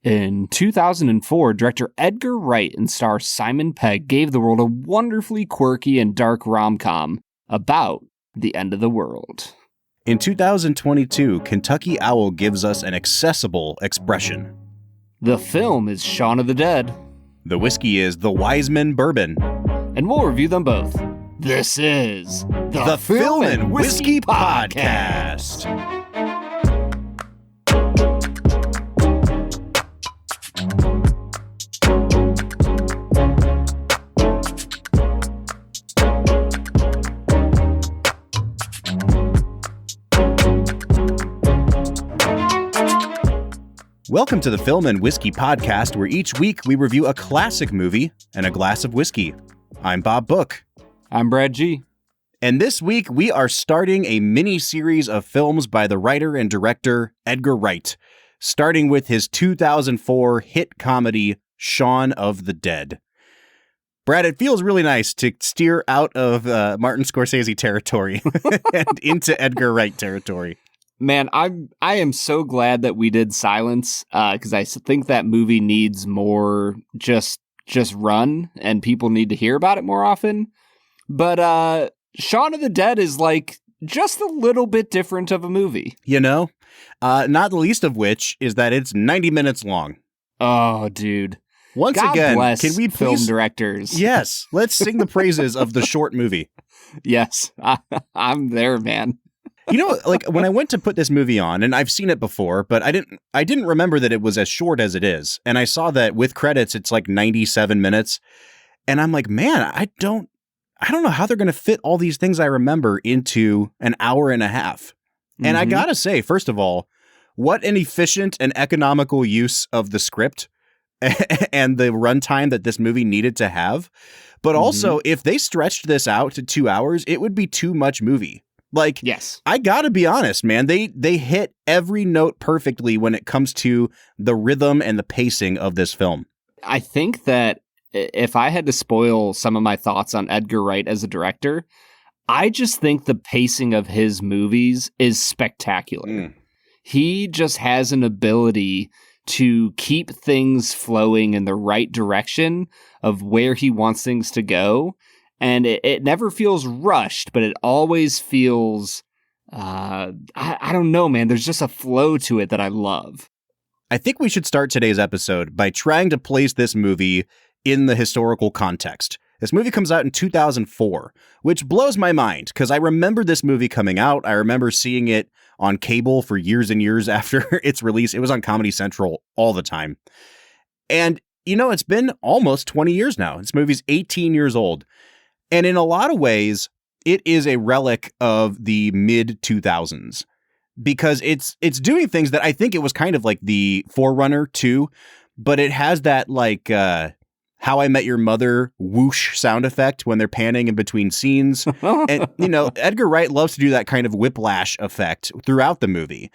In 2004, director Edgar Wright and star Simon Pegg gave the world a wonderfully quirky and dark rom-com about the end of the world. In 2022, Kentucky Owl gives us an accessible expression. The film is Shaun of the Dead. The whiskey is the Wiseman Bourbon. And we'll review them both. This is the Film and Whiskey Podcast. Welcome to the Film and Whiskey Podcast, where each week we review a classic movie and a glass of whiskey. I'm Bob Book. I'm Brad G. And this week we are starting a mini-series of films by the writer and director Edgar Wright, starting with his 2004 hit comedy, Shaun of the Dead. Brad, it feels really nice to steer out of Martin Scorsese territory and into Edgar Wright territory. Man, I am so glad that we did Silence, because I think that movie needs more just run, and people need to hear about it more often. But Shaun of the Dead is like just a little bit different of a movie. You know, not the least of which is that it's 90 minutes long. Oh, dude. Once God again, bless can we please... film directors? Yes, let's sing the praises of the short movie. Yes, I'm there, man. You know, like when I went to put this movie on, and I've seen it before, but I didn't remember that it was as short as it is. And I saw that with credits, it's like 97 minutes. And I'm like, man, I don't know how they're going to fit all these things I remember into an hour and a half. And I gotta say, first of all, what an efficient and economical use of the script and the runtime that this movie needed to have. But also, if they stretched this out to 2 hours, it would be too much movie. Like, yes, I gotta be honest, man. They hit every note perfectly when it comes to the rhythm and the pacing of this film. I think that if I had to spoil some of my thoughts on Edgar Wright as a director, I just think the pacing of his movies is spectacular. He just has an ability to keep things flowing in the right direction of where he wants things to go. And it never feels rushed, but it always feels, I don't know, man. There's just a flow to it that I love. I think we should start today's episode by trying to place this movie in the historical context. This movie comes out in 2004, which blows my mind because I remember this movie coming out. I remember seeing it on cable for years and years after its release. It was on Comedy Central all the time. And, you know, it's been almost 20 years now. This movie's 18 years old. And in a lot of ways, it is a relic of the mid-2000s because it's doing things that I think it was kind of like the forerunner to, but it has that like How I Met Your Mother whoosh sound effect when they're panning in between scenes. And, you know, Edgar Wright loves to do that kind of whiplash effect throughout the movie.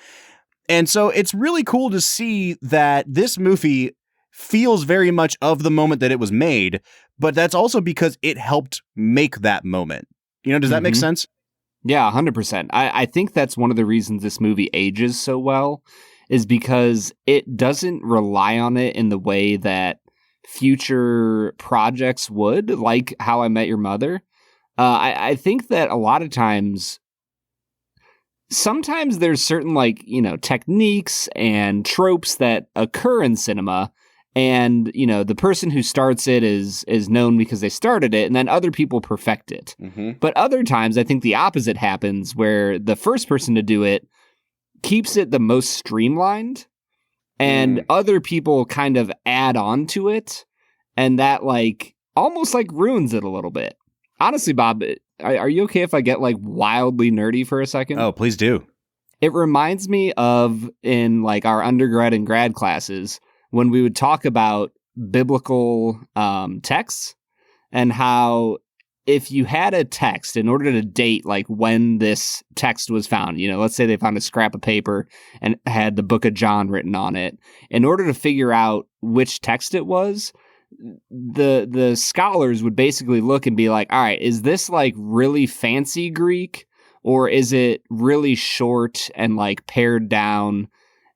And so it's really cool to see that this movie feels very much of the moment that it was made, but that's also because it helped make that moment. You know, does that make sense? Yeah, 100%. I think that's one of the reasons this movie ages so well is because it doesn't rely on it in the way that future projects would, like How I Met Your Mother. I think that a lot of times, sometimes there's certain like, you know, techniques and tropes that occur in cinema. And, you know, the person who starts it is known because they started it, and then other people perfect it. But other times, I think the opposite happens, where the first person to do it keeps it the most streamlined, and other people kind of add on to it, and that, like, almost, like, ruins it a little bit. Honestly, Bob, are you okay if I get, like, wildly nerdy for a second? Oh, please do. It reminds me of, in, like, our undergrad and grad classes, when we would talk about biblical texts and how if you had a text in order to date like when this text was found, you know, let's say they found a scrap of paper and had the book of John written on it, in order to figure out which text it was, the scholars would basically look and be like, all right, is this like really fancy Greek or is it really short and like pared down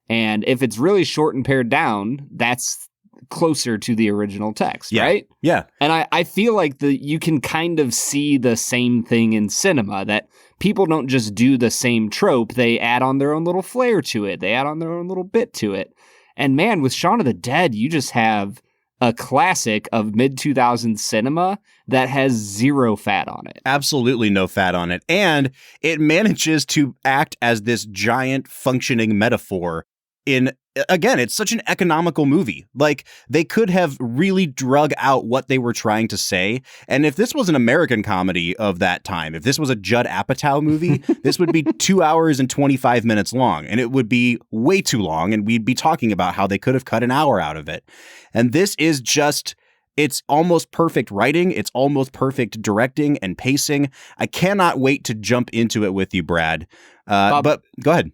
And if it's really short and pared down, that's closer to the original text, right? Yeah. And I feel like you can kind of see the same thing in cinema, that people don't just do the same trope. They add on their own little flair to it. They add on their own little bit to it. And man, with Shaun of the Dead, you just have a classic of mid-2000s cinema that has zero fat on it. Absolutely no fat on it. And it manages to act as this giant functioning metaphor in, again, it's such an economical movie. Like, they could have really drug out what they were trying to say. And if this was an American comedy of that time, if this was a Judd Apatow movie, this would be 2 hours and 25 minutes long. And it would be way too long. And we'd be talking about how they could have cut an hour out of it. And this is just... It's almost perfect writing. It's almost perfect directing and pacing. I cannot wait to jump into it with you, Brad. Bob, but go ahead.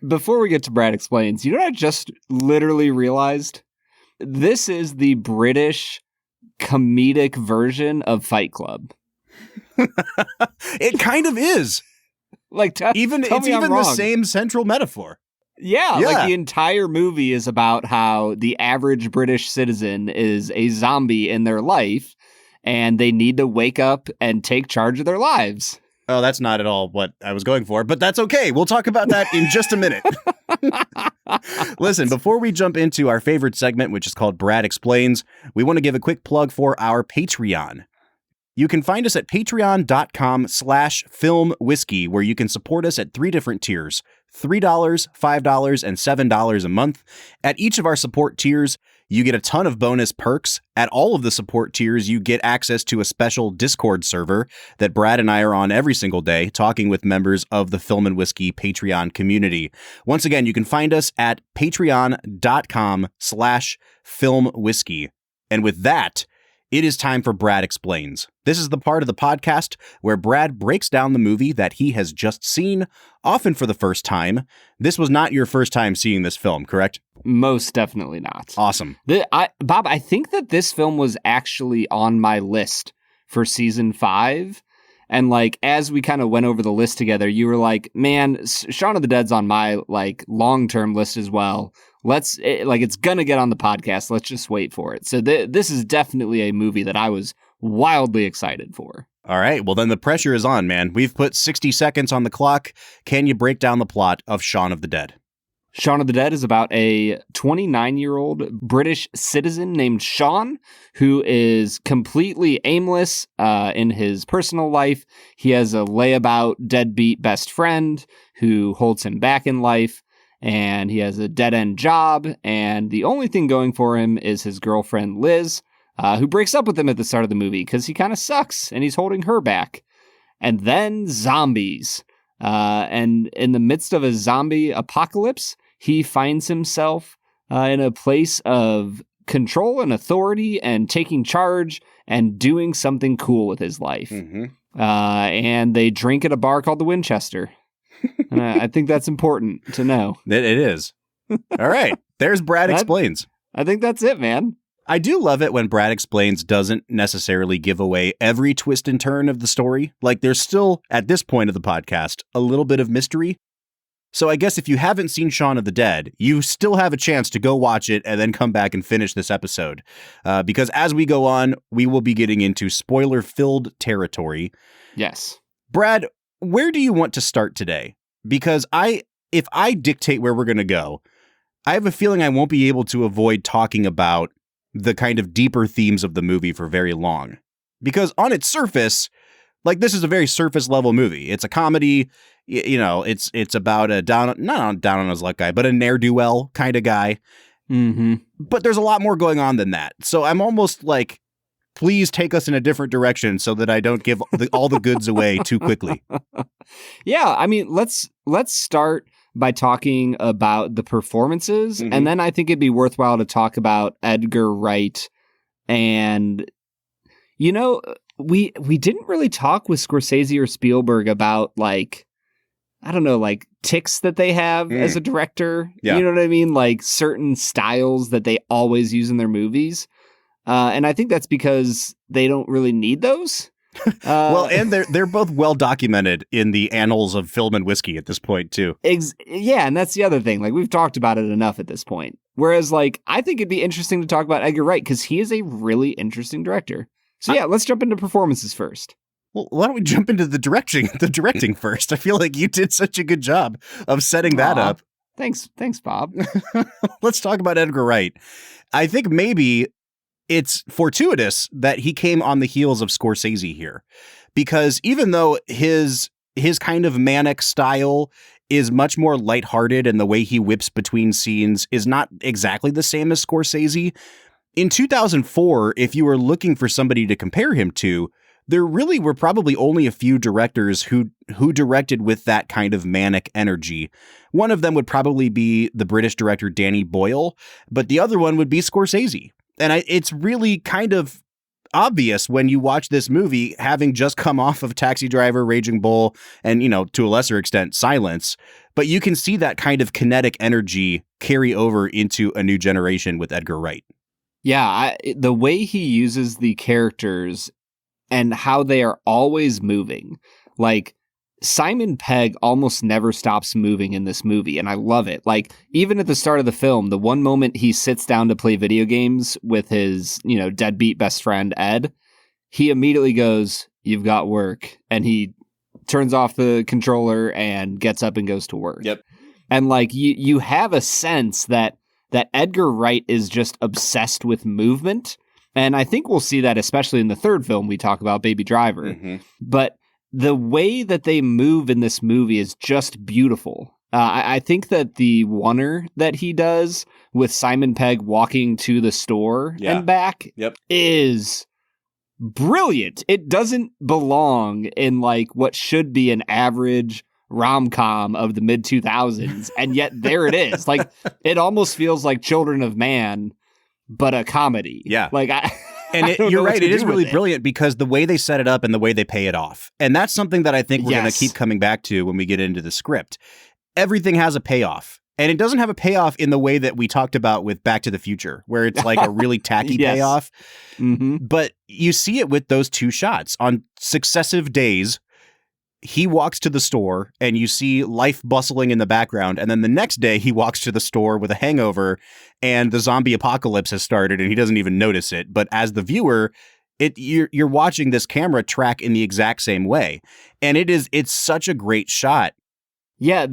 Before we get to Brad Explains, you know what I just literally realized? This is the British comedic version of Fight Club. It kind of is. Like, it's even the same central metaphor. Yeah, like the entire movie is about how the average British citizen is a zombie in their life, and they need to wake up and take charge of their lives. Oh, that's not at all what I was going for, but that's okay. We'll talk about that in just a minute. Listen, before we jump into our favorite segment, which is called Brad Explains, we want to give a quick plug for our Patreon. You can find us at patreon.com/filmwhiskey, where you can support us at 3 different tiers, $3, $5, and $7 a month. At each of our support tiers, you get a ton of bonus perks. At all of the support tiers, you get access to a special Discord server that Brad and I are on every single day, talking with members of the Film and Whiskey Patreon community. Once again, you can find us at patreon.com/filmwhiskey. And with that, it is time for Brad Explains. This is the part of the podcast where Brad breaks down the movie that he has just seen, often for the first time. This was not your first time seeing this film, correct? Most definitely not. Awesome. Bob, I think that this film was actually on my list for season 5. And like, as we kind of went over the list together, you were like, man, Shaun of the Dead's on my like long-term list as well. It's gonna get on the podcast. Let's just wait for it. So this is definitely a movie that I was wildly excited for. All right. Well, then the pressure is on, man. We've put 60 seconds on the clock. Can you break down the plot of Shaun of the Dead? Shaun of the Dead is about a 29-year-old British citizen named Shaun, who is completely aimless in his personal life. He has a layabout, deadbeat best friend who holds him back in life, and he has a dead-end job, and the only thing going for him is his girlfriend, Liz, who breaks up with him at the start of the movie because he kind of sucks, and he's holding her back. And then zombies. And in the midst of a zombie apocalypse, he finds himself in a place of control and authority and taking charge and doing something cool with his life. Mm-hmm. And they drink at a bar called the Winchester. And I think that's important to know. It is. All right. There's Brad Explains. I think that's it, man. I do love it when Brad Explains doesn't necessarily give away every twist and turn of the story. Like, there's still, at this point of the podcast, a little bit of mystery. So I guess if you haven't seen Shaun of the Dead, you still have a chance to go watch it and then come back and finish this episode. Because as we go on, we will be getting into spoiler-filled territory. Yes. Brad, where do you want to start today? Because if I dictate where we're going to go, I have a feeling I won't be able to avoid talking about the kind of deeper themes of the movie for very long. Because on its surface, like, this is a very surface level movie. It's a comedy, you know, it's about a not down on his luck guy, but a ne'er-do-well kind of guy. Mm-hmm. But there's a lot more going on than that. So I'm almost like, please take us in a different direction so that I don't give all the goods away too quickly. Yeah, I mean, let's start by talking about the performances, mm-hmm. and then I think it'd be worthwhile to talk about Edgar Wright. And, you know, we didn't really talk with Scorsese or Spielberg about, like, I don't know, like tics that they have as a director. Yeah. You know what I mean? Like certain styles that they always use in their movies. And I think that's because they don't really need those. Well, and they're both well documented in the annals of film and whiskey at this point too. Yeah, and that's the other thing. Like, we've talked about it enough at this point. Whereas, like, I think it'd be interesting to talk about Edgar Wright because he is a really interesting director. So yeah, let's jump into performances first. Well, why don't we jump into the directing first? I feel like you did such a good job of setting that up. Thanks, Bob. Let's talk about Edgar Wright. I think maybe it's fortuitous that he came on the heels of Scorsese here, because even though his kind of manic style is much more lighthearted and the way he whips between scenes is not exactly the same as Scorsese, in 2004, if you were looking for somebody to compare him to, there really were probably only a few directors who directed with that kind of manic energy. One of them would probably be the British director Danny Boyle, but the other one would be Scorsese. And it's really kind of obvious when you watch this movie, having just come off of Taxi Driver, Raging Bull, and, you know, to a lesser extent, Silence. But you can see that kind of kinetic energy carry over into A New Generation with Edgar Wright. Yeah, the way he uses the characters and how they are always moving. Like, Simon Pegg almost never stops moving in this movie, and I love it. Like, even at the start of the film, the one moment he sits down to play video games with his, you know, deadbeat best friend, Ed, he immediately goes, "You've got work." And he turns off the controller and gets up and goes to work. Yep. And, like, you have a sense that Edgar Wright is just obsessed with movement. And I think we'll see that especially in the third film we talk about, Baby Driver. Mm-hmm. But the way that they move in this movie is just beautiful. I think that the oneer that he does with Simon Pegg walking to the store and back is brilliant. It doesn't belong in like what should be an average rom-com of the mid-2000s, and yet there it is. Like, it almost feels like Children of Man, but a comedy. Yeah. Like, you're right. It is really brilliant because the way they set it up and the way they pay it off. And that's something that I think we're going to keep coming back to when we get into the script. Everything has a payoff. And it doesn't have a payoff in the way that we talked about with Back to the Future, where it's like a really tacky payoff. Mm-hmm. But you see it with those two shots. On successive days, he walks to the store and you see life bustling in the background. And then the next day he walks to the store with a hangover and the zombie apocalypse has started and he doesn't even notice it. But as the viewer, you're watching this camera track in the exact same way. And it's such a great shot. Yeah.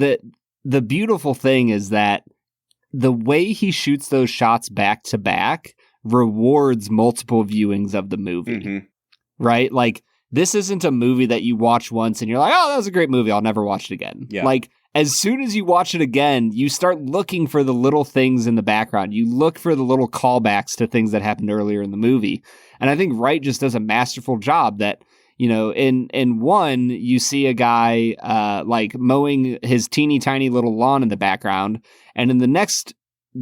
The beautiful thing is that the way he shoots those shots back to back rewards multiple viewings of the movie, mm-hmm. right? Like, this isn't a movie that you watch once and you're like, oh, that was a great movie, I'll never watch it again. Yeah. Like, as soon as you watch it again, you start looking for the little things in the background. You look for the little callbacks to things that happened earlier in the movie. And I think Wright just does a masterful job that, you know, in one, you see a guy like mowing his teeny tiny little lawn in the background. And in the next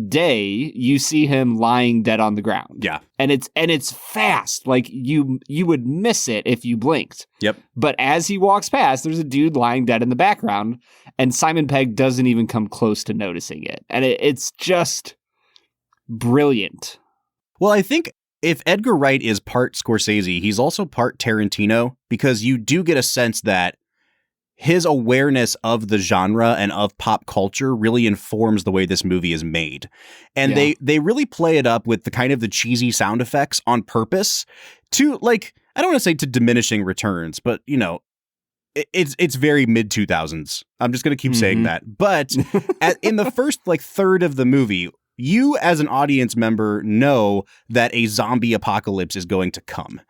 day, you see him lying dead on the ground. Yeah. And it's fast. Like, you would miss it if you blinked. Yep. But as he walks past, there's a dude lying dead in the background, and Simon Pegg doesn't even come close to noticing it. And it's just brilliant. Well, I think if Edgar Wright is part Scorsese, he's also part Tarantino, because you do get a sense that his awareness of the genre and of pop culture really informs the way this movie is made. And they really play it up with the kind of the cheesy sound effects on purpose to, like, I don't want to say to diminishing returns, but, you know, it's very mid-2000s. I'm just going to keep saying that. But in the first, like, third of the movie, you as an audience member know that a zombie apocalypse is going to come.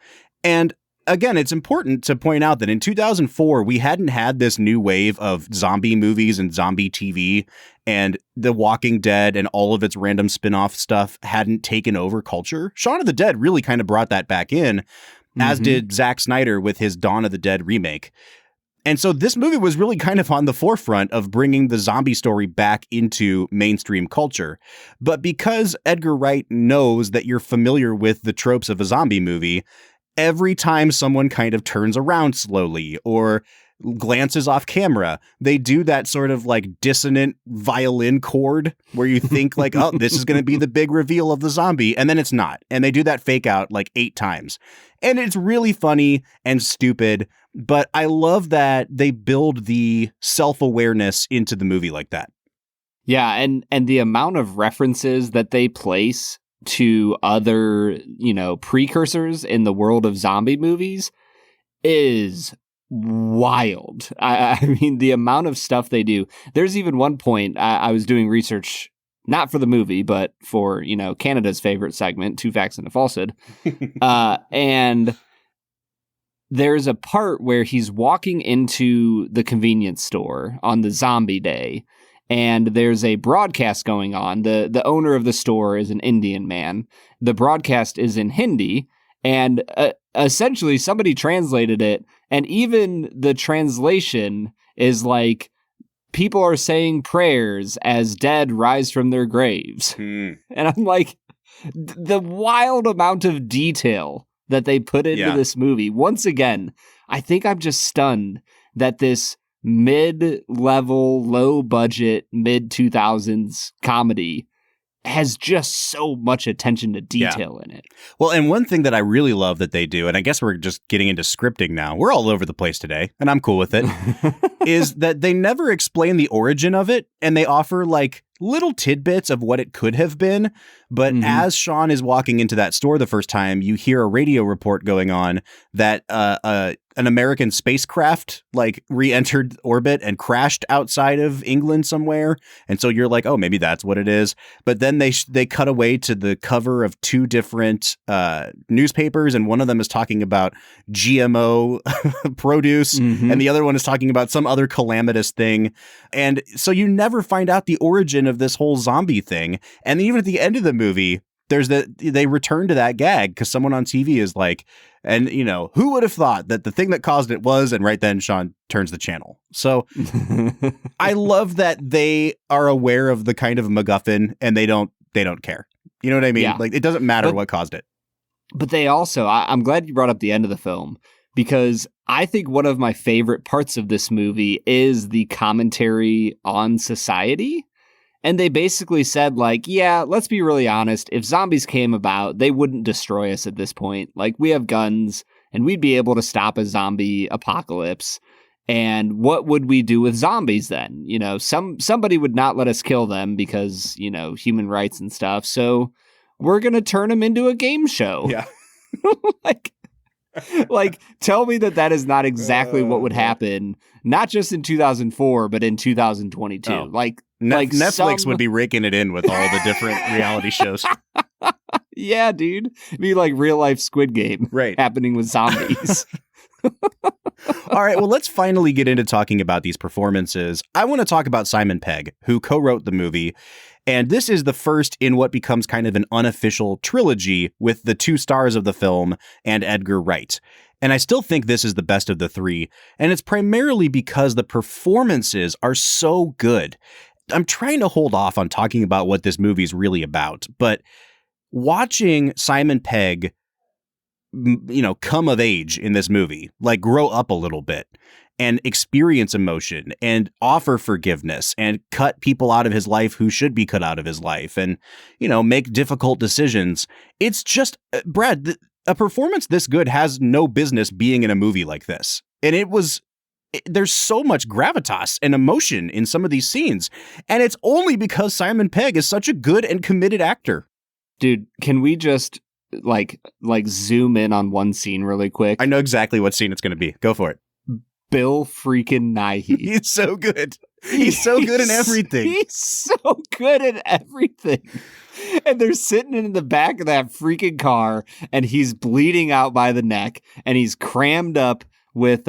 And again, it's important to point out that in 2004, we hadn't had this new wave of zombie movies and zombie TV, and The Walking Dead and all of its random spin-off stuff hadn't taken over culture. Shaun of the Dead really kind of brought that back in, as did Zack Snyder with his Dawn of the Dead remake. And so this movie was really kind of on the forefront of bringing the zombie story back into mainstream culture. But because Edgar Wright knows that you're familiar with the tropes of a zombie movie, every time someone kind of turns around slowly or glances off camera. They do that sort of like dissonant violin chord where you think like, oh, this is going to be the big reveal of the zombie. And then it's not. And they do that fake out like 8 times. And it's really funny and stupid. But I love that they build the self-awareness into the movie like that. Yeah. And the amount of references that they place to other, precursors in the world of zombie movies is wild. I mean, the amount of stuff they do. There's even one point I was doing research, not for the movie, but for, Canada's favorite segment, Two Facts and a Falsehood. And there's a part where he's walking into the convenience store on the zombie day, and there's a broadcast going on. The owner of the store is an Indian man. The broadcast is in Hindi, and essentially somebody translated it, and even the translation is like, people are saying prayers as dead rise from their graves. And I'm like, the wild amount of detail that they put into this movie. Once again, I think I'm just stunned that this mid-level, low-budget, mid-2000s comedy has just so much attention to detail in it. Well, and one thing that I really love that they do, and I guess we're just getting into scripting now, we're all over the place today, and I'm cool with it, is that they never explain the origin of it, and they offer like little tidbits of what it could have been. But as Shaun is walking into that store the first time, you hear a radio report going on that an American spacecraft like re-entered orbit and crashed outside of England somewhere. And so you're like, oh, maybe that's what it is. But then they cut away to the cover of 2 different newspapers. And one of them is talking about GMO produce. And the other one is talking about some other calamitous thing. And so you never find out the origin of this whole zombie thing. And even at the end of the movie, they return to that gag because someone on TV is like, and who would have thought that the thing that caused it was, and right then Shaun turns the channel. So I love that they are aware of the kind of MacGuffin and they don't care. You know what I mean? Yeah. Like, it doesn't matter what caused it. But they also, I'm glad you brought up the end of the film, because I think one of my favorite parts of this movie is the commentary on society. And they basically said, like, yeah, let's be really honest. If zombies came about, they wouldn't destroy us at this point. Like, we have guns, and we'd be able to stop a zombie apocalypse. And what would we do with zombies then? Somebody would not let us kill them because, human rights and stuff. So we're going to turn them into a game show. Yeah. Like, tell me that is not exactly what would happen, not just in 2004, but in 2022. Oh. Netflix would be raking it in with all the different reality shows. Yeah, dude. It'd be like real life Squid Game happening with zombies. All right, well, let's finally get into talking about these performances. I want to talk about Simon Pegg, who co-wrote the movie. And this is the first in what becomes kind of an unofficial trilogy with the 2 stars of the film and Edgar Wright. And I still think this is the best of the 3. And it's primarily because the performances are so good. I'm trying to hold off on talking about what this movie is really about, but watching Simon Pegg, come of age in this movie, like grow up a little bit and experience emotion and offer forgiveness and cut people out of his life who should be cut out of his life and, make difficult decisions. It's just, Brad, a performance this good has no business being in a movie like this. And there's so much gravitas and emotion in some of these scenes. And it's only because Simon Pegg is such a good and committed actor. Dude, can we just like zoom in on one scene really quick? I know exactly what scene it's going to be. Go for it. Bill freaking Nighy. He's so good. He's so good in everything. He's so good at everything. And they're sitting in the back of that freaking car, and he's bleeding out by the neck, and he's crammed up with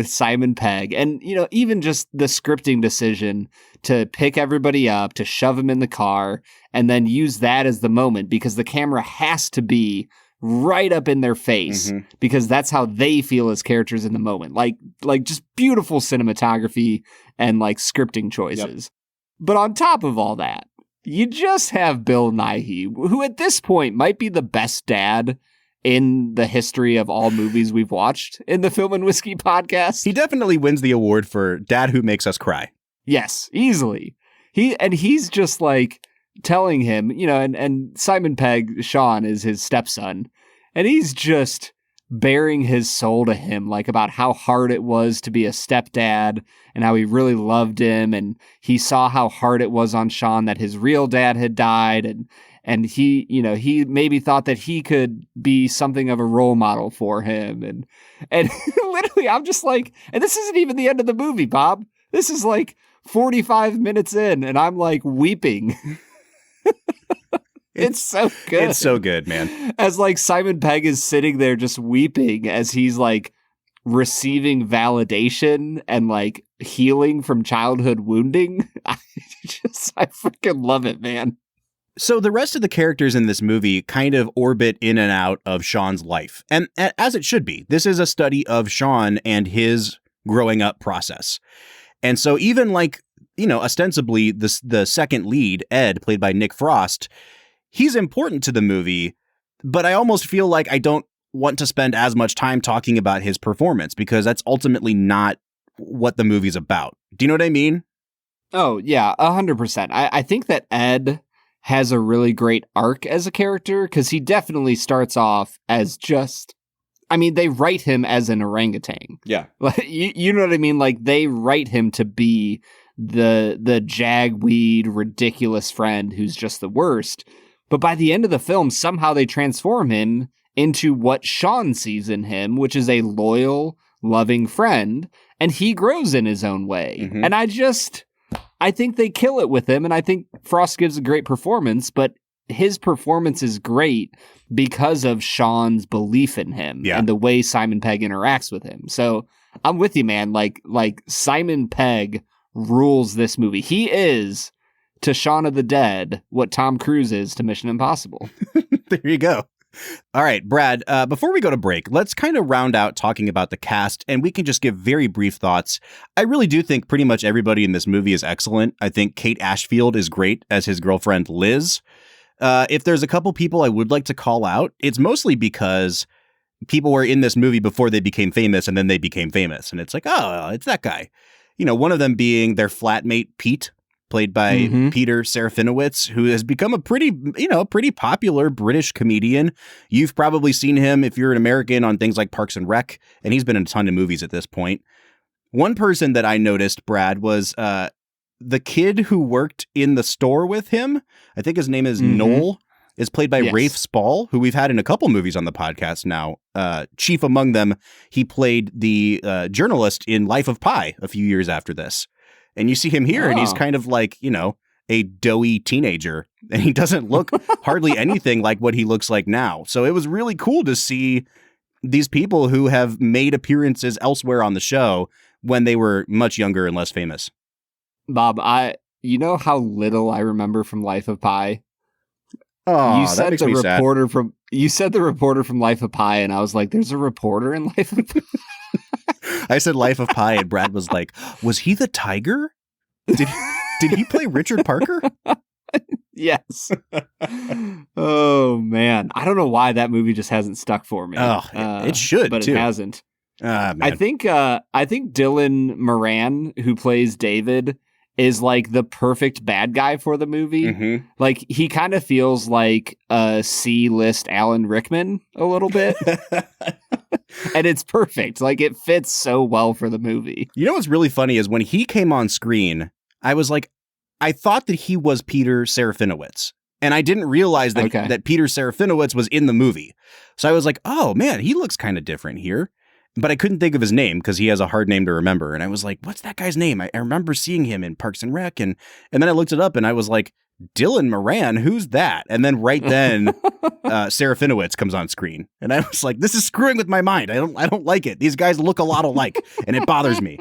Simon Pegg. And, even just the scripting decision to pick everybody up, to shove them in the car, and then use that as the moment, because the camera has to be right up in their face, because that's how they feel as characters in the moment. Like just beautiful cinematography and like scripting choices. Yep. But on top of all that, you just have Bill Nighy, who at this point might be the best dad in the history of all movies we've watched in the Film and Whiskey podcast. He definitely wins the award for Dad Who Makes Us Cry. Yes, easily. He's just like telling him, and Simon Pegg, Shaun, is his stepson, and he's just bearing his soul to him, like about how hard it was to be a stepdad and how he really loved him, and he saw how hard it was on Shaun that his real dad had died, and he maybe thought that he could be something of a role model for him, and literally I'm just like, and this isn't even the end of the movie, Bob. This is like 45 minutes in, and I'm like weeping. It's so good. It's so good, man. As like Simon Pegg is sitting there just weeping as he's like receiving validation and like healing from childhood wounding. I freaking love it, man. So the rest of the characters in this movie kind of orbit in and out of Shaun's life. And as it should be, this is a study of Shaun and his growing up process. And so even like, ostensibly the second lead, Ed, played by Nick Frost, he's important to the movie, but I almost feel like I don't want to spend as much time talking about his performance because that's ultimately not what the movie's about. Do you know what I mean? Oh, yeah, 100%. I think that Ed has a really great arc as a character because he definitely starts off as they write him as an orangutan. Yeah. You know what I mean? Like, they write him to be the jagweed, ridiculous friend who's just the worst. But by the end of the film, somehow they transform him into what Shaun sees in him, which is a loyal, loving friend, and he grows in his own way. Mm-hmm. And I think they kill it with him, and I think Frost gives a great performance, but his performance is great because of Shaun's belief in him and the way Simon Pegg interacts with him. So I'm with you, man. Like Simon Pegg rules this movie. He is to Shaun of the Dead what Tom Cruise is to Mission Impossible. There you go. All right, Brad, before we go to break, let's kind of round out talking about the cast, and we can just give very brief thoughts. I really do think pretty much everybody in this movie is excellent. I think Kate Ashfield is great as his girlfriend, Liz. If there's a couple people I would like to call out, it's mostly because people were in this movie before they became famous, and then they became famous. And it's like, oh, it's that guy. One of them being their flatmate, Pete, played by Peter Serafinowicz, who has become a pretty popular British comedian. You've probably seen him, if you're an American, on things like Parks and Rec, and he's been in a ton of movies at this point. One person that I noticed, Brad, was the kid who worked in the store with him. I think his name is Noel, is played by Rafe Spall, who we've had in a couple movies on the podcast now. Chief among them, he played the journalist in Life of Pi a few years after this. And you see him here, and he's kind of like, a doughy teenager, and he doesn't look hardly anything like what he looks like now. So it was really cool to see these people who have made appearances elsewhere on the show when they were much younger and less famous. Bob, you know how little I remember from Life of Pi? Oh, you said you said the reporter from Life of Pi, and I was like, there's a reporter in Life of Pi? I said Life of Pi, and Brad was like, was he the tiger? Did he play Richard Parker? Yes. Oh, man. I don't know why that movie just hasn't stuck for me. Oh, it should, but too. It hasn't. Man. I think Dylan Moran, who plays David, is like the perfect bad guy for the movie. Mm-hmm. Like, he kind of feels like a C-list Alan Rickman a little bit. And it's perfect. Like, it fits so well for the movie. You know what's really funny is when he came on screen, I was like, I thought that he was Peter Serafinowicz. And I didn't realize that Peter Serafinowicz was in the movie. So I was like, oh, man, he looks kind of different here. But I couldn't think of his name because he has a hard name to remember. And I was like, what's that guy's name? I remember seeing him in Parks and Rec. And then I looked it up and I was like, Dylan Moran, who's that? And then right then, Serafinowicz comes on screen. And I was like, this is screwing with my mind. I don't like it. These guys look a lot alike. And it bothers me.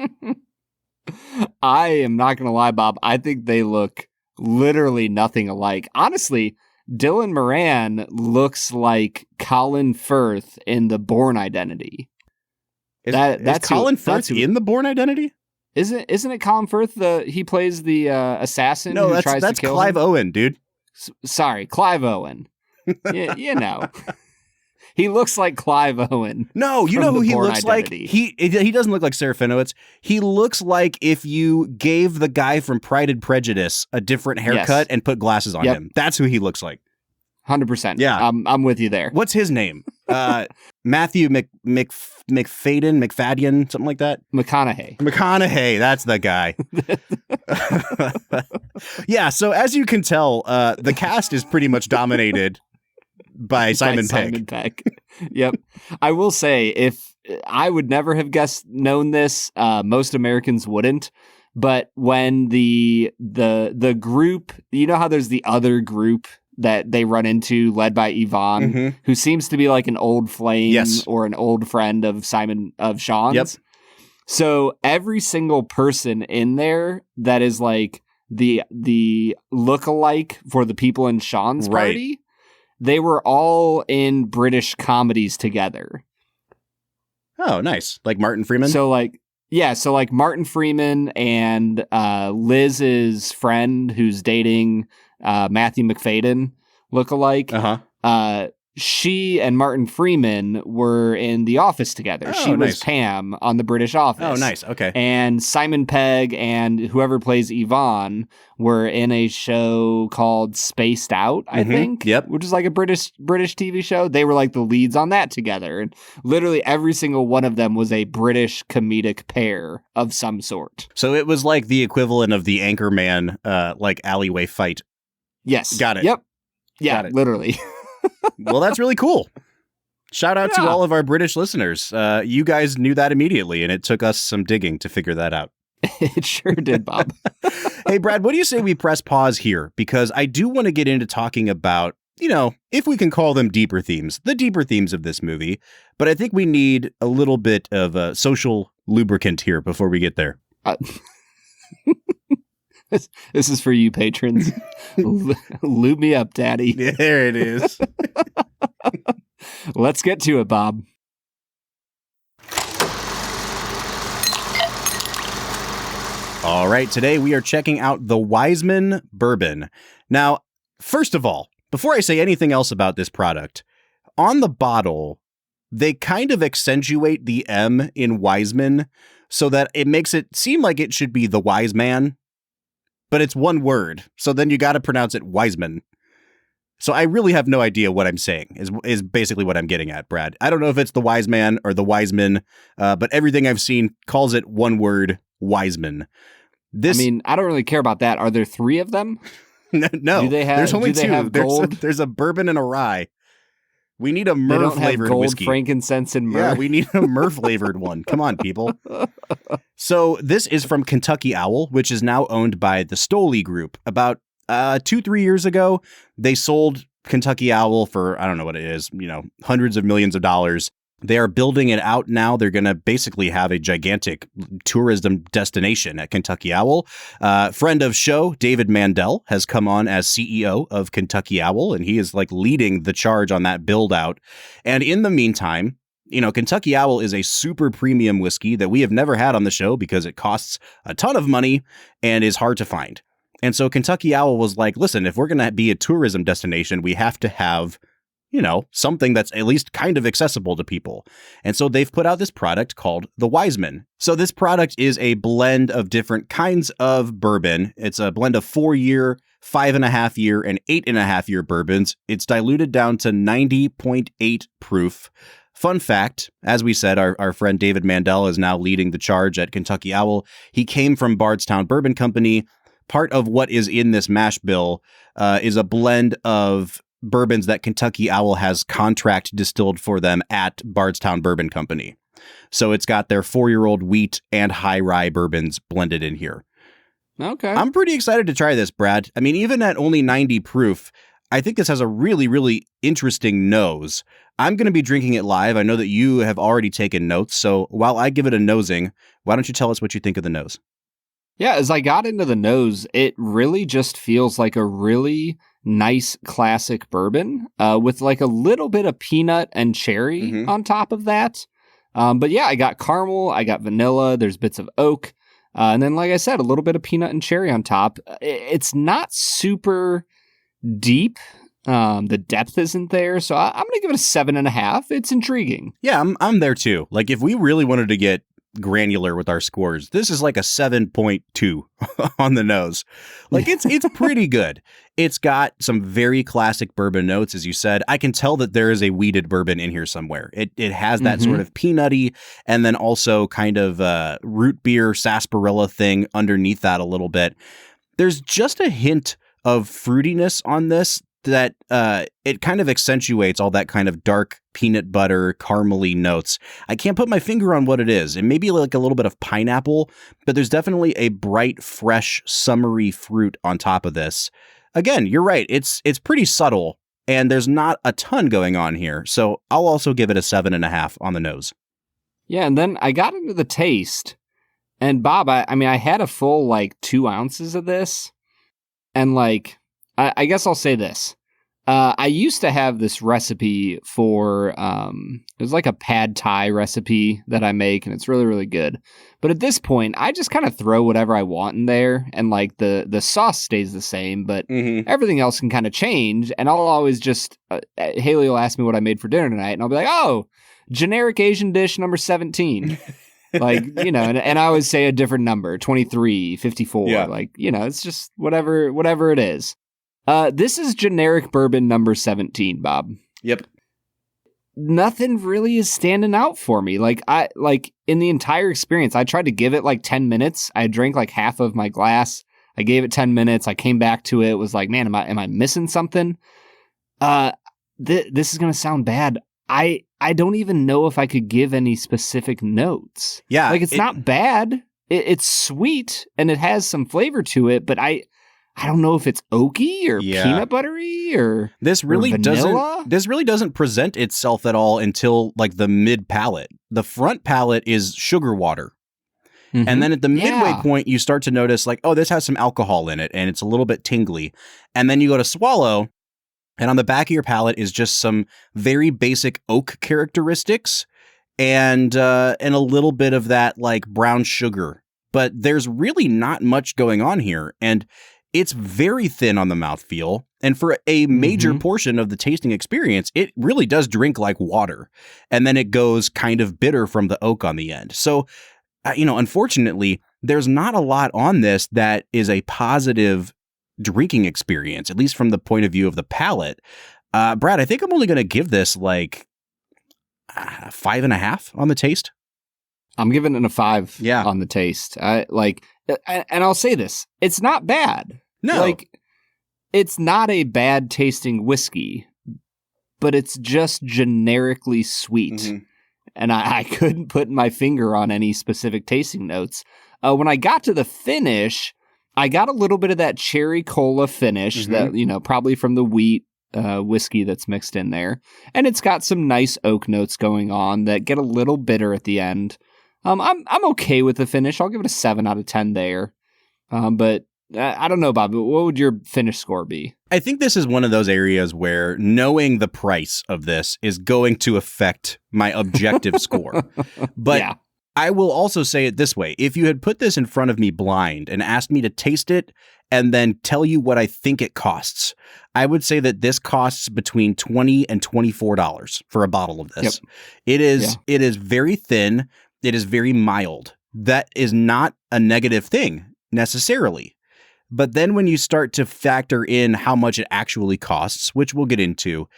I am not going to lie, Bob. I think they look literally nothing alike. Honestly, Dylan Moran looks like Colin Firth in The Bourne Identity. Is Colin Firth in The Bourne Identity? Isn't it Colin Firth? He plays the assassin. No, who tries that's to kill Clive him? Owen, dude. Sorry, Clive Owen. You know, He looks like Clive Owen. No, you know who he looks Identity. Like? He doesn't look like Serafinowicz. He looks like if you gave the guy from Pride and Prejudice a different haircut and put glasses on him. That's who he looks like. 100%. Yeah. I'm with you there. What's his name? Matthew McFadden, something like that? McConaughey, that's the guy. Yeah, so as you can tell, the cast is pretty much dominated by Simon Pegg. Yep. I will say, if I would never have known this, most Americans wouldn't. But when the group, you know how there's the other group that they run into, led by Yvonne, who seems to be like an old flame or an old friend of Shaun's. Yep. So every single person in there that is like the lookalike for the people in Shaun's party, they were all in British comedies together. Oh, nice. Like Martin Freeman? So like Martin Freeman and Liz's friend who's dating Matthew McFadden lookalike. She and Martin Freeman were in The Office together. She was Pam on The British Office. Oh, nice. Okay. And Simon Pegg and whoever plays Yvonne were in a show called Spaced Out, I think. Yep. Which is like a British TV show. They were like the leads on that together. And literally every single one of them was a British comedic pair of some sort. So it was like the equivalent of the Anchorman, like alleyway fight. Yes. Got it. Yep. Yeah, literally. Well, that's really cool. Shout out to all of our British listeners. You guys knew that immediately, and it took us some digging to figure that out. It sure did, Bob. Hey, Brad, what do you say we press pause here? Because I do want to get into talking about, you know, if we can call them deeper themes, the deeper themes of this movie. But I think we need a little bit of a social lubricant here before we get there. This is for you, patrons. Lube me up, Daddy. There it is. Let's get to it, Bob. All right, today we are checking out the Wiseman Bourbon. Now, first of all, before I say anything else about this product, on the bottle, they kind of accentuate the M in Wiseman so that it makes it seem like it should be the wise man. But it's one word, so then you got to pronounce it Wiseman. So I really have no idea what I'm saying, is basically what I'm getting at, Brad. I don't know if it's the wise man or the Wiseman, but everything I've seen calls it one word, Wiseman. I mean, I don't really care about that. Are there 3 of them? No, there's only 2. There's a bourbon and a rye. We need a myrrh-flavored whiskey. Frankincense, and myrrh. Yeah, we need a myrrh-flavored one. Come on, people. So this is from Kentucky Owl, which is now owned by the Stoli Group. About 2-3 years ago, they sold Kentucky Owl for, I don't know what it is, you know, hundreds of millions of dollars. They are building it out now. They're going to basically have a gigantic tourism destination at Kentucky Owl. Friend of show, David Mandel, has come on as CEO of Kentucky Owl, and he is like leading the charge on that build out. And in the meantime, you know, Kentucky Owl is a super premium whiskey that we have never had on the show because it costs a ton of money and is hard to find. And so Kentucky Owl was like, listen, if we're going to be a tourism destination, we have to have, you know, something that's at least kind of accessible to people. And so they've put out this product called the Wiseman. So this product is a blend of different kinds of bourbon. It's a blend of 4-year, 5.5-year, and 8.5-year bourbons. It's diluted down to 90.8 proof. Fun fact, as we said, our friend David Mandel is now leading the charge at Kentucky Owl. He came from Bardstown Bourbon Company. Part of what is in this mash bill is a blend of bourbons that Kentucky Owl has contract distilled for them at Bardstown Bourbon Company. So it's got their 4-year-old wheat and high rye bourbons blended in here. Okay. I'm pretty excited to try this, Brad. I mean, even at only 90 proof, I think this has a really, really interesting nose. I'm going to be drinking it live. I know that you have already taken notes. So while I give it a nosing, why don't you tell us what you think of the nose? Yeah, as I got into the nose, it really just feels like a really nice classic bourbon with like a little bit of peanut and cherry on top of that. But yeah, I got caramel, I got vanilla, there's bits of oak. And then, like I said, a little bit of peanut and cherry on top. It's not super deep. The depth isn't there, so I'm going to give it a 7.5. It's intriguing. Yeah, I'm there too. Like, if we really wanted to get granular with our scores, this is like a 7.2 on the nose. Like, it's pretty good. It's got some very classic bourbon notes, as you said. I can tell that there is a wheated bourbon in here somewhere. It has that sort of peanutty and then also kind of root beer sarsaparilla thing underneath that a little bit. There's just a hint of fruitiness on this that it kind of accentuates all that kind of dark peanut butter caramely notes. I can't put my finger on what it is. It may be like a little bit of pineapple, but there's definitely a bright, fresh, summery fruit on top of this. Again, you're right. It's pretty subtle, and there's not a ton going on here. So I'll also give it a 7.5 on the nose. Yeah, and then I got into the taste, and Bob, I had a full 2 ounces of this, and I guess I'll say this. I used to have this recipe for, it was like a pad thai recipe that I make, and it's really, really good. But at this point, I just kind of throw whatever I want in there, and the sauce stays the same, but everything else can kind of change. And I'll always just, Haley will ask me what I made for dinner tonight, and I'll be like, oh, generic Asian dish number 17. And I always say a different number, 23, 54. Yeah. It's just whatever it is. This is generic bourbon number 17, Bob. Yep. Nothing really is standing out for me. In the entire experience, I tried to give it 10 minutes. I drank half of my glass. I gave it 10 minutes. I came back to it. Was like, man, am I missing something? This is going to sound bad. I don't even know if I could give any specific notes. Yeah. It's not bad. It's sweet and it has some flavor to it, but I don't know if it's oaky or peanut buttery or this really vanilla. doesn't present itself at all until the mid palate. The front palate is sugar water. Mm-hmm. And then at the midway point, you start to notice this has some alcohol in it and it's a little bit tingly. And then you go to swallow, and on the back of your palate is just some very basic oak characteristics and a little bit of that brown sugar. But there's really not much going on here. And it's very thin on the mouthfeel, and for a major portion of the tasting experience, it really does drink like water, and then it goes kind of bitter from the oak on the end. So, unfortunately, there's not a lot on this that is a positive drinking experience, at least from the point of view of the palate. Brad, I think I'm only going to give this 5.5 on the taste. I'm giving it a 5 Yeah. on the taste. And I'll say this, it's not bad. No. It's not a bad tasting whiskey, but it's just generically sweet. Mm-hmm. And I couldn't put my finger on any specific tasting notes. When I got to the finish, I got a little bit of that cherry cola finish that, probably from the wheat whiskey that's mixed in there. And it's got some nice oak notes going on that get a little bitter at the end. I'm okay with the finish. I'll give it a 7 out of 10 there. But I don't know, Bob. What would your finish score be? I think this is one of those areas where knowing the price of this is going to affect my objective score. But I will also say it this way. If you had put this in front of me blind and asked me to taste it and then tell you what I think it costs, I would say that this costs between $20 and $24 for a bottle of this. Yep. It is very thin. It is very mild. That is not a negative thing necessarily. But then when you start to factor in how much it actually costs, which we'll get into,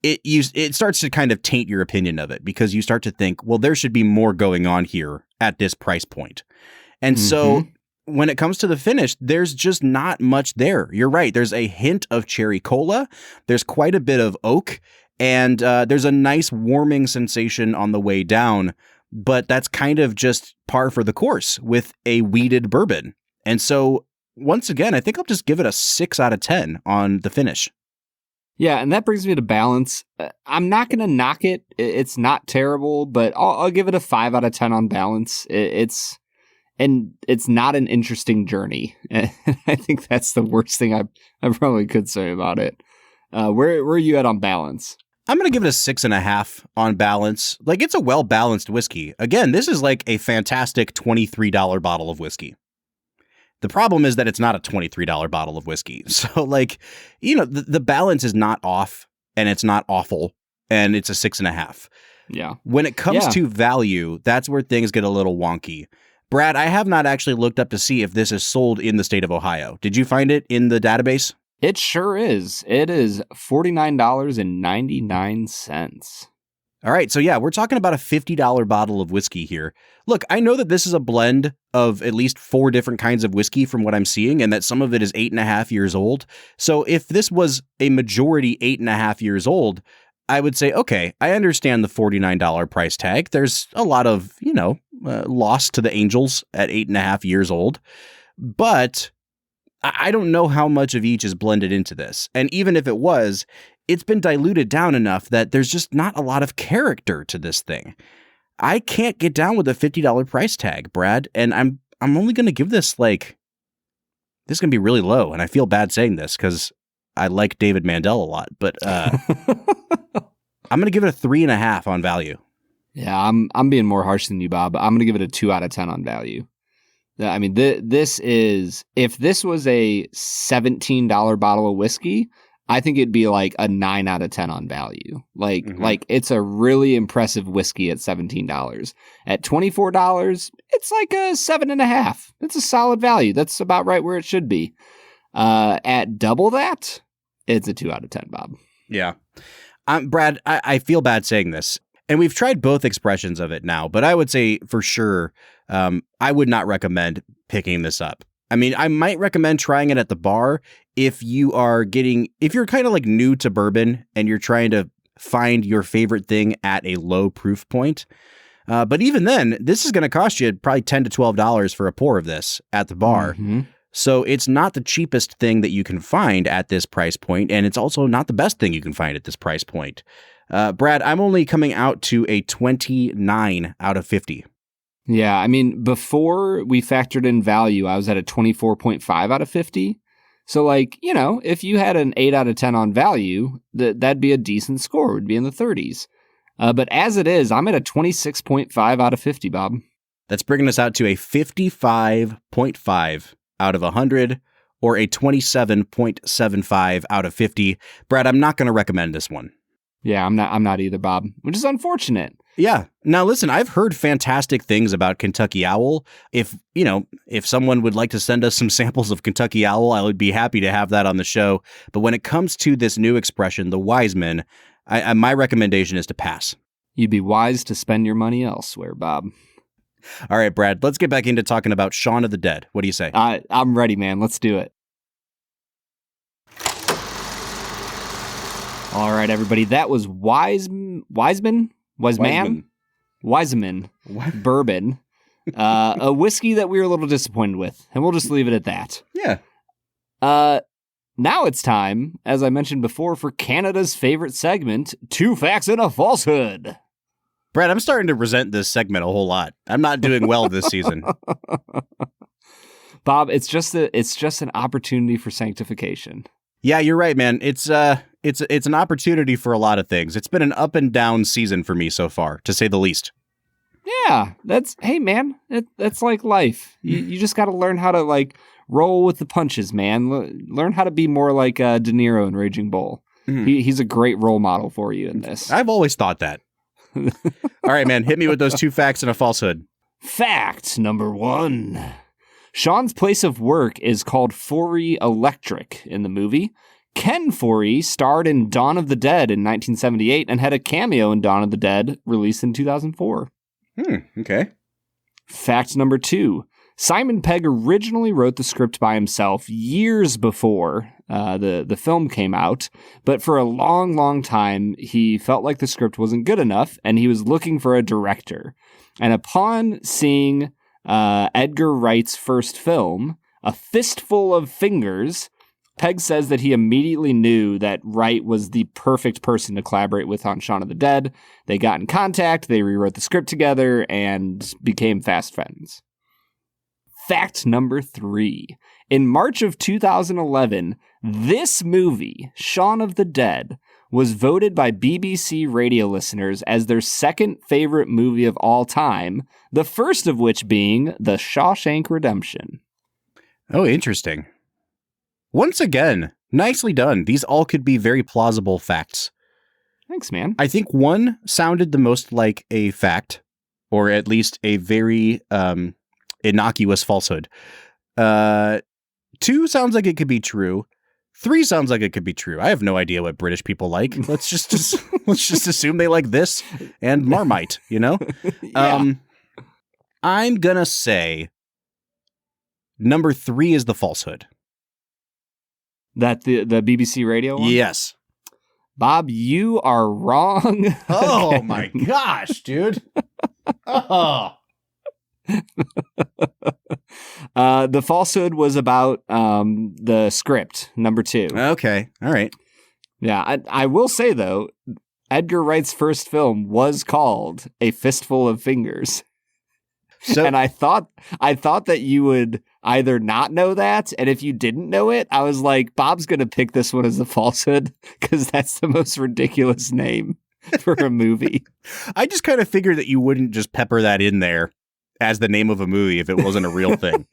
it starts to kind of taint your opinion of it because you start to think, well, there should be more going on here at this price point. And so when it comes to the finish, there's just not much there. You're right. There's a hint of cherry cola. There's quite a bit of oak, and there's a nice warming sensation on the way down. But that's kind of just par for the course with a wheated bourbon. And so once again, I think I'll just give it a 6 out of 10 on the finish. Yeah, and that brings me to balance. I'm not going to knock it. It's not terrible, but I'll give it a 5 out of 10 on balance. It's not an interesting journey. I think that's the worst thing I probably could say about it. Where are you at on balance? I'm going to give it a 6.5 on balance. It's a well-balanced whiskey. Again, this is a fantastic $23 bottle of whiskey. The problem is that it's not a $23 bottle of whiskey. So like, the balance is not off and it's not awful and it's a 6.5. Yeah. When it comes to value, that's where things get a little wonky. Brad, I have not actually looked up to see if this is sold in the state of Ohio. Did you find it in the database? It sure is. It is $49.99. All right. So yeah, we're talking about a $50 bottle of whiskey here. Look, I know that this is a blend of at least 4 different kinds of whiskey from what I'm seeing, and that some of it is 8.5 years old. So if this was a majority 8.5 years old, I would say, okay, I understand the $49 price tag. There's a lot of, loss to the angels at 8.5 years old. But I don't know how much of each is blended into this. And even if it was, it's been diluted down enough that there's just not a lot of character to this thing. I can't get down with a $50 price tag, Brad. And I'm only going to give this this is going to be really low. And I feel bad saying this because I like David Mandel a lot, but I'm going to give it a 3.5 on value. Yeah, I'm being more harsh than you, Bob. I'm going to give it a 2 out of 10 on value. I mean, this is, if this was a $17 bottle of whiskey, I think it'd be like a 9 out of 10 on value. Like it's a really impressive whiskey at $17. At $24, it's like a 7.5. It's a solid value. That's about right where it should be. At double that, it's a 2 out of 10, Bob. Yeah. Brad, I feel bad saying this, and we've tried both expressions of it now, but I would say for sure, I would not recommend picking this up. I mean, I might recommend trying it at the bar if you're kind of like new to bourbon and you're trying to find your favorite thing at a low proof point. But even then, this is going to cost you probably $10 to $12 for a pour of this at the bar. Mm-hmm. So it's not the cheapest thing that you can find at this price point, and it's also not the best thing you can find at this price point. Brad, I'm only coming out to a 29 out of 50. Yeah, I mean, before we factored in value, I was at a 24.5 out of 50. So, if you had an 8 out of 10 on value, that'd be a decent score. It would be in the 30s. But as it is, I'm at a 26.5 out of 50, Bob. That's bringing us out to a 55.5 out of 100, or a 27.75 out of 50. Brad, I'm not going to recommend this one. Yeah, I'm not either, Bob, which is unfortunate. Yeah. Now, listen, I've heard fantastic things about Kentucky Owl. If someone would like to send us some samples of Kentucky Owl, I would be happy to have that on the show. But when it comes to this new expression, the Wiseman, my recommendation is to pass. You'd be wise to spend your money elsewhere, Bob. All right, Brad, let's get back into talking about Shaun of the Dead. What do you say? I'm ready, man. Let's do it. All right, everybody. That was Wiseman Bourbon, a whiskey that we were a little disappointed with, and we'll just leave it at that. Yeah. Now it's time, as I mentioned before, for Canada's favorite segment, 2 Facts and a Falsehood. Brad, I'm starting to resent this segment a whole lot. I'm not doing well this season. Bob, it's just an opportunity for sanctification. Yeah, you're right, man. It's an opportunity for a lot of things. It's been an up and down season for me so far, to say the least. Yeah, that's like life. You just got to learn how to roll with the punches, man. Learn how to be more like De Niro in Raging Bull. Mm-hmm. He's a great role model for you in this. I've always thought that. All right, man, hit me with those 2 facts and a falsehood. Fact number 1. Shaun's place of work is called Forey Electric in the movie. Ken Forey starred in Dawn of the Dead in 1978 and had a cameo in Dawn of the Dead, released in 2004. Okay. Fact number 2. Simon Pegg originally wrote the script by himself years before the film came out, but for a long, long time, he felt like the script wasn't good enough, and he was looking for a director. And upon seeing Edgar Wright's first film, A Fistful of Fingers, Pegg says that he immediately knew that Wright was the perfect person to collaborate with on Shaun of the Dead. They got in contact, they rewrote the script together, and became fast friends. Fact number 3. In March of 2011, this movie, Shaun of the Dead, was voted by BBC radio listeners as their second favorite movie of all time, the first of which being The Shawshank Redemption. Oh, interesting. Once again, nicely done. These all could be very plausible facts. Thanks, man. I think one sounded the most like a fact, or at least a very innocuous falsehood. 2 sounds like it could be true. 3 sounds like it could be true. I have no idea what British people like. Let's just assume they like this and Marmite, you know? Yeah. I'm gonna say number 3 is the falsehood. That the BBC radio one? Yes. Bob, you are wrong. Oh Okay. my gosh, dude. Oh. The falsehood was about the script, number 2. Okay. All right. Yeah, I will say, though, Edgar Wright's first film was called A Fistful of Fingers. So, And I thought that you would either not know that, and if you didn't know it, I was like, Bob's going to pick this one as a falsehood, because that's the most ridiculous name for a movie. I just kind of figured that you wouldn't just pepper that in there as the name of a movie if it wasn't a real thing.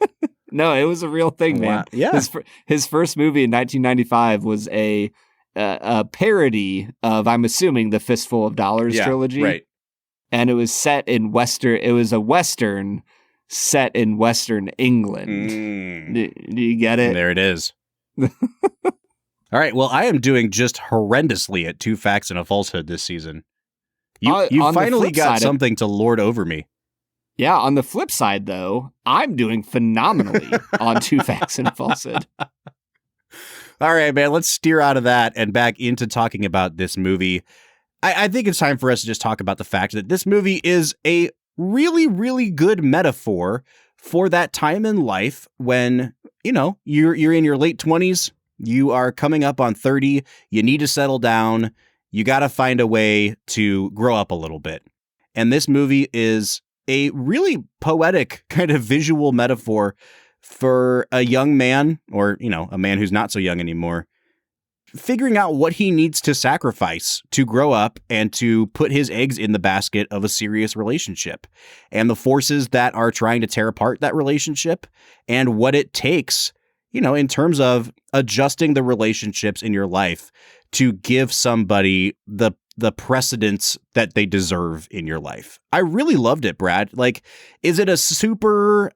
No, it was a real thing, man. Wow. Yeah. His first movie in 1995 was a parody of, I'm assuming, the Fistful of Dollars trilogy. Right. And it was set in it was a Western set in Western England. Do you get it? There it is. All right. Well, I am doing just horrendously at 2 facts and a falsehood this season. You On the finally flip got side something to lord over me. Yeah, on the flip side, though, I'm doing phenomenally on 2 facts and a falsehood. All right, man, let's steer out of that and back into talking about this movie. I think it's time for us to just talk about the fact that this movie is a really, really good metaphor for that time in life when, you know, you're in your late 20s, you are coming up on 30, you need to settle down, you got to find a way to grow up a little bit. And this movie is a really poetic kind of visual metaphor for a young man, or, you know, a man who's not so young anymore, figuring out what he needs to sacrifice to grow up and to put his eggs in the basket of a serious relationship, and the forces that are trying to tear apart that relationship, and what it takes, you know, in terms of adjusting the relationships in your life to give somebody the precedence that they deserve in your life. I really loved it, Brad. Like, is it a super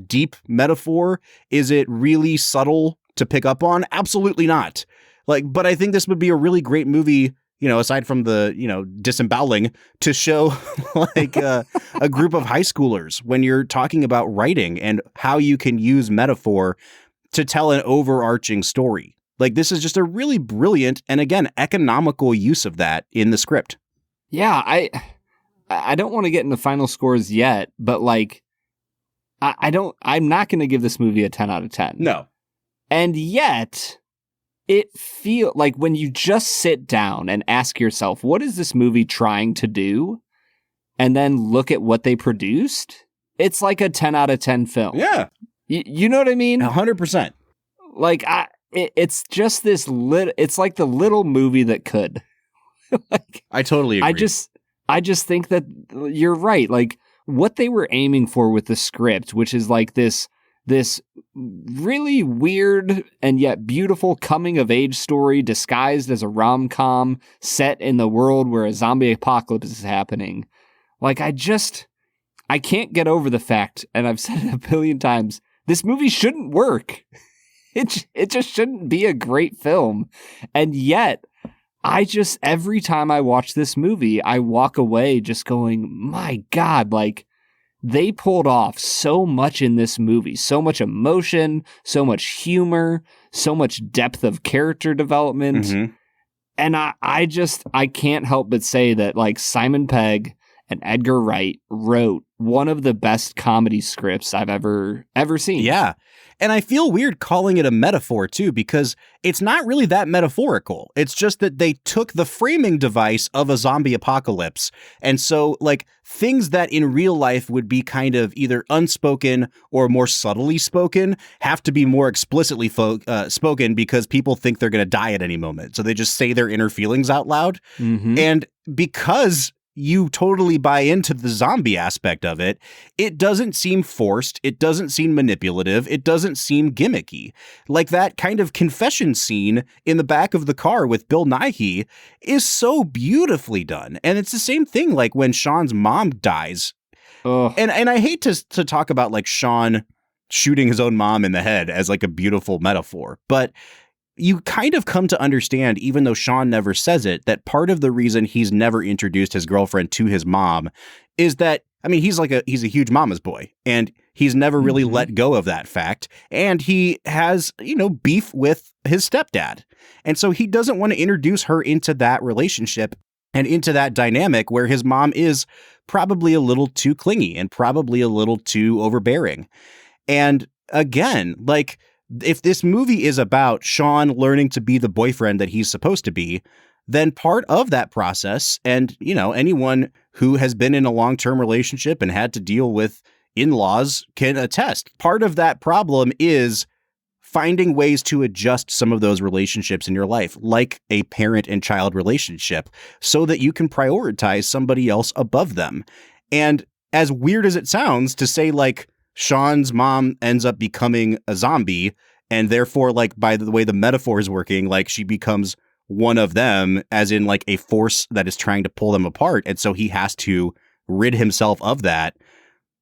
deep metaphor? Is it really subtle to pick up on? Absolutely not. Like, but I think this would be a really great movie, you know, aside from the, you know, disemboweling, to show like a group of high schoolers when you're talking about writing and how you can use metaphor to tell an overarching story. Like, this is just a really brilliant and, again, economical use of that in the script. Yeah, I don't want to get into final scores yet, but like, I'm not going to give this movie a 10 out of 10. No. And yet, it feels like when you just sit down and ask yourself, what is this movie trying to do? And then look at what they produced, it's like a 10 out of 10 film. Yeah. You know what I mean? 100%. Like, it's just this it's like the little movie that could. Like, I totally agree. I just think that you're right. Like, what they were aiming for with the script, which is like this really weird and yet beautiful coming of age story disguised as a rom-com set in the world where a zombie apocalypse is happening. Like, I can't get over the fact, and I've said it a billion times, this movie shouldn't work. It just shouldn't be a great film. And yet, every time I watch this movie, I walk away just going, my God, like, they pulled off so much in this movie, so much emotion, so much humor, so much depth of character development. Mm-hmm. And I can't help but say that, like, Simon Pegg and Edgar Wright wrote one of the best comedy scripts I've ever seen. Yeah. And I feel weird calling it a metaphor, too, because it's not really that metaphorical. It's just that they took the framing device of a zombie apocalypse. And so, like, things that in real life would be kind of either unspoken or more subtly spoken have to be more explicitly spoken because people think they're going to die at any moment. So they just say their inner feelings out loud. Mm-hmm. And because you totally buy into the zombie aspect of it, it doesn't seem forced. It doesn't seem manipulative. It doesn't seem gimmicky. Like that kind of confession scene in the back of the car with Bill Nighy is so beautifully done. And it's the same thing like when Shaun's mom dies. Oh. And I hate to talk about like Shaun shooting his own mom in the head as like a beautiful metaphor, but you kind of come to understand, even though Shaun never says it, that part of the reason he's never introduced his girlfriend to his mom is that, I mean, he's a huge mama's boy, and he's never really let go of that fact. And he has, beef with his stepdad. And so he doesn't want to introduce her into that relationship and into that dynamic where his mom is probably a little too clingy and probably a little too overbearing. And again, like, if this movie is about Shaun learning to be the boyfriend that he's supposed to be, then part of that process, and, anyone who has been in a long-term relationship and had to deal with in-laws can attest. Part of that problem is finding ways to adjust some of those relationships in your life, like a parent and child relationship, so that you can prioritize somebody else above them. And as weird as it sounds to say, like, Shaun's mom ends up becoming a zombie, and therefore, like, by the way the metaphor is working, like, she becomes one of them, as in, like, a force that is trying to pull them apart, and so he has to rid himself of that.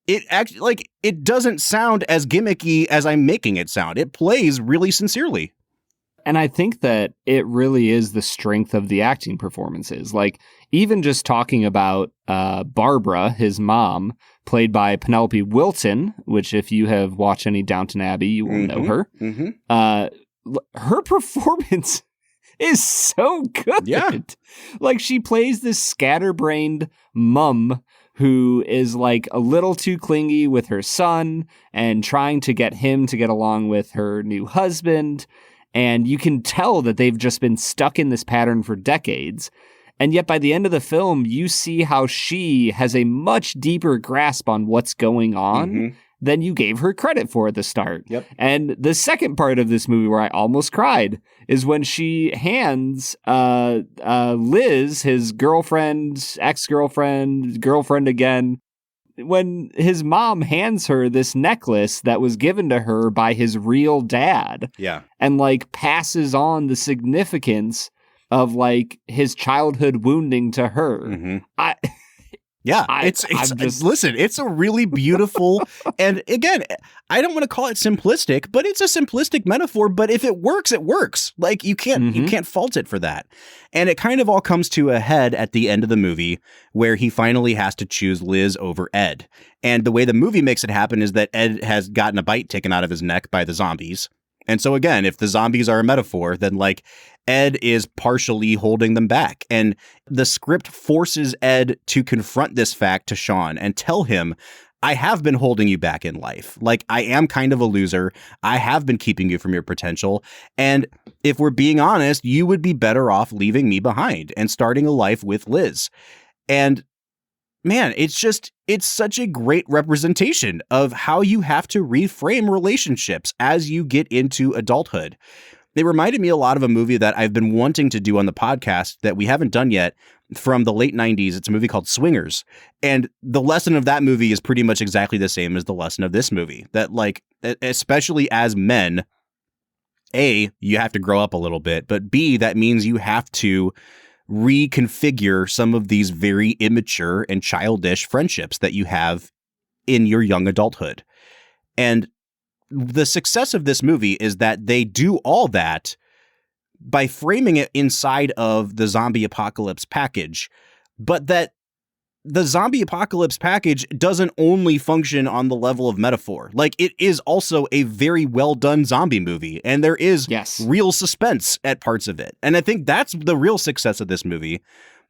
It actually, like, it doesn't sound as gimmicky as I'm making it sound. It plays really sincerely. And I think that it really is the strength of the acting performances. Like, even just talking about Barbara, his mom, played by Penelope Wilton, which if you have watched any Downton Abbey, you will know her. Her performance is so good. Yeah. Like, she plays this scatterbrained mom who is like a little too clingy with her son and trying to get him to get along with her new husband. And you can tell that they've just been stuck in this pattern for decades. And yet by the end of the film, you see how she has a much deeper grasp on what's going on than you gave her credit for at the start. Yep. And the second part of this movie where I almost cried is when she hands Liz, his girlfriend, ex-girlfriend, girlfriend again, when his mom hands her this necklace that was given to her by his real dad. Yeah. And like passes on the significance of like his childhood wounding to her. Listen, it's a really beautiful, and again, I don't want to call it simplistic, but it's a simplistic metaphor, but if it works, it works. Like, you can't fault it for that. And it kind of all comes to a head at the end of the movie where he finally has to choose Liz over Ed. And the way the movie makes it happen is that Ed has gotten a bite taken out of his neck by the zombies. And so again, if the zombies are a metaphor, then like Ed is partially holding them back. And the script forces Ed to confront this fact to Shaun and tell him, I have been holding you back in life. Like, I am kind of a loser. I have been keeping you from your potential. And if we're being honest, you would be better off leaving me behind and starting a life with Liz. And man, it's such a great representation of how you have to reframe relationships as you get into adulthood. It reminded me a lot of a movie that I've been wanting to do on the podcast that we haven't done yet from the late 90s. It's a movie called Swingers. And the lesson of that movie is pretty much exactly the same as the lesson of this movie. That, like, especially as men, A, you have to grow up a little bit, but B, that means you have to reconfigure some of these very immature and childish friendships that you have in your young adulthood. And the success of this movie is that they do all that by framing it inside of the zombie apocalypse package, but that the zombie apocalypse package doesn't only function on the level of metaphor. Like, it is also a very well done zombie movie, and there is real suspense at parts of it. And I think that's the real success of this movie,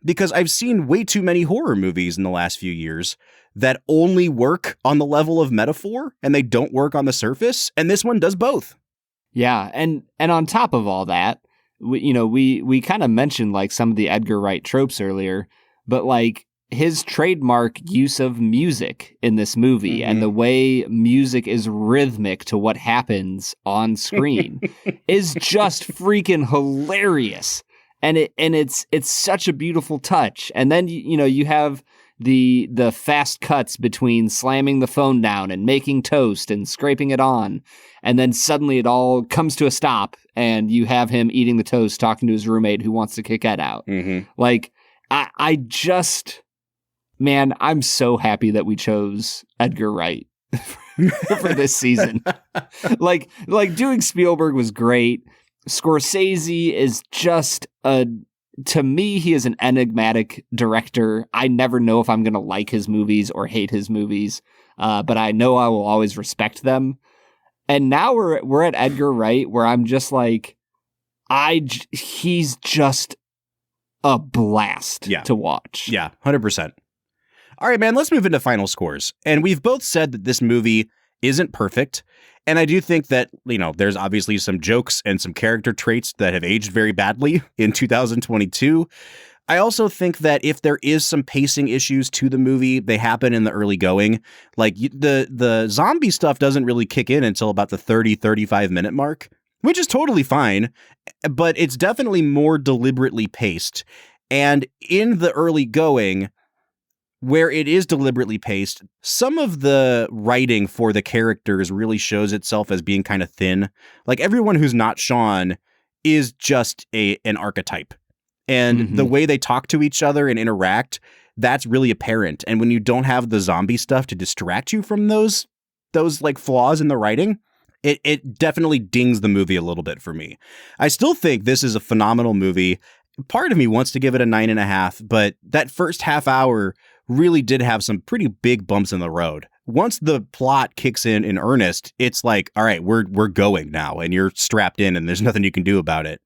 because I've seen way too many horror movies in the last few years that only work on the level of metaphor and they don't work on the surface. And this one does both. Yeah. And on top of all that, we kind of mentioned like some of the Edgar Wright tropes earlier, but like his trademark use of music in this movie and the way music is rhythmic to what happens on screen is just freaking hilarious. And it's such a beautiful touch. And then you have the fast cuts between slamming the phone down and making toast and scraping it on, and then suddenly it all comes to a stop, and you have him eating the toast, talking to his roommate who wants to kick Ed out. Like, man, I'm so happy that we chose Edgar Wright for this season. like doing Spielberg was great. Scorsese is just to me, he is an enigmatic director. I never know if I'm going to like his movies or hate his movies, but I know I will always respect them. And now we're at Edgar Wright, where I'm just like, he's just a blast to watch. Yeah, 100%. All right, man, let's move into final scores. And we've both said that this movie isn't perfect. And I do think that, there's obviously some jokes and some character traits that have aged very badly in 2022. I also think that if there is some pacing issues to the movie, they happen in the early going. Like the zombie stuff doesn't really kick in until about the 35 minute mark, which is totally fine, but it's definitely more deliberately paced. And in the early going, where it is deliberately paced, some of the writing for the characters really shows itself as being kind of thin. Like, everyone who's not Shaun is just an archetype. And the way they talk to each other and interact, that's really apparent. And when you don't have the zombie stuff to distract you from those like flaws in the writing, it definitely dings the movie a little bit for me. I still think this is a phenomenal movie. Part of me wants to give it a 9.5, but that first half hour really did have some pretty big bumps in the road. Once the plot kicks in earnest, it's like, all right, we're going now, and you're strapped in, and there's nothing you can do about it.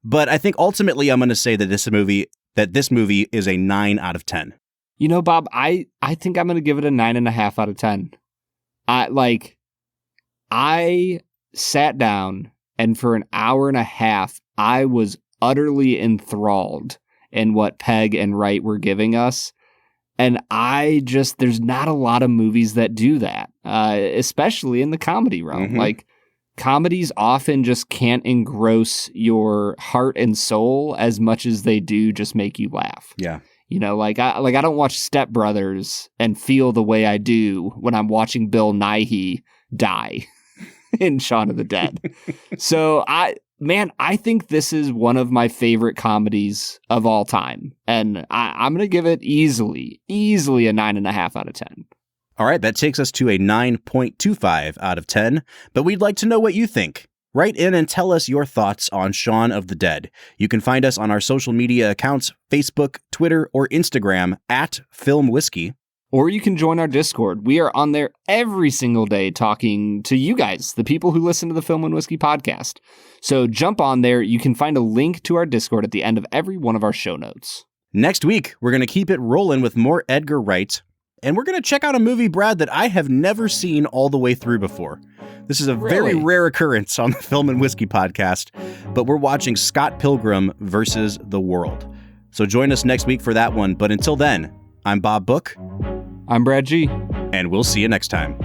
But I think ultimately I'm going to say that this movie is a 9 out of 10. Bob, I think I'm going to give it a 9.5 out of 10. I sat down, and for an hour and a half, I was utterly enthralled in what Peg and Wright were giving us. And there's not a lot of movies that do that, especially in the comedy realm. Like, comedies often just can't engross your heart and soul as much as they do just make you laugh. Yeah. I don't watch Step Brothers and feel the way I do when I'm watching Bill Nighy die in Shaun of the Dead. So I think this is one of my favorite comedies of all time. And I'm going to give it easily a 9.5 out of 10. All right, that takes us to a 9.25 out of 10. But we'd like to know what you think. Write in and tell us your thoughts on Shaun of the Dead. You can find us on our social media accounts, Facebook, Twitter, or Instagram @FilmWhiskey. Or you can join our Discord. We are on there every single day talking to you guys, the people who listen to the Film and Whiskey podcast. So jump on there. You can find a link to our Discord at the end of every one of our show notes. Next week, we're going to keep it rolling with more Edgar Wright. And we're going to check out a movie, Brad, that I have never seen all the way through before. This is a very rare occurrence on the Film and Whiskey podcast, but we're watching Scott Pilgrim versus the World. So join us next week for that one. But until then, I'm Bob Book. I'm Brad G. And we'll see you next time.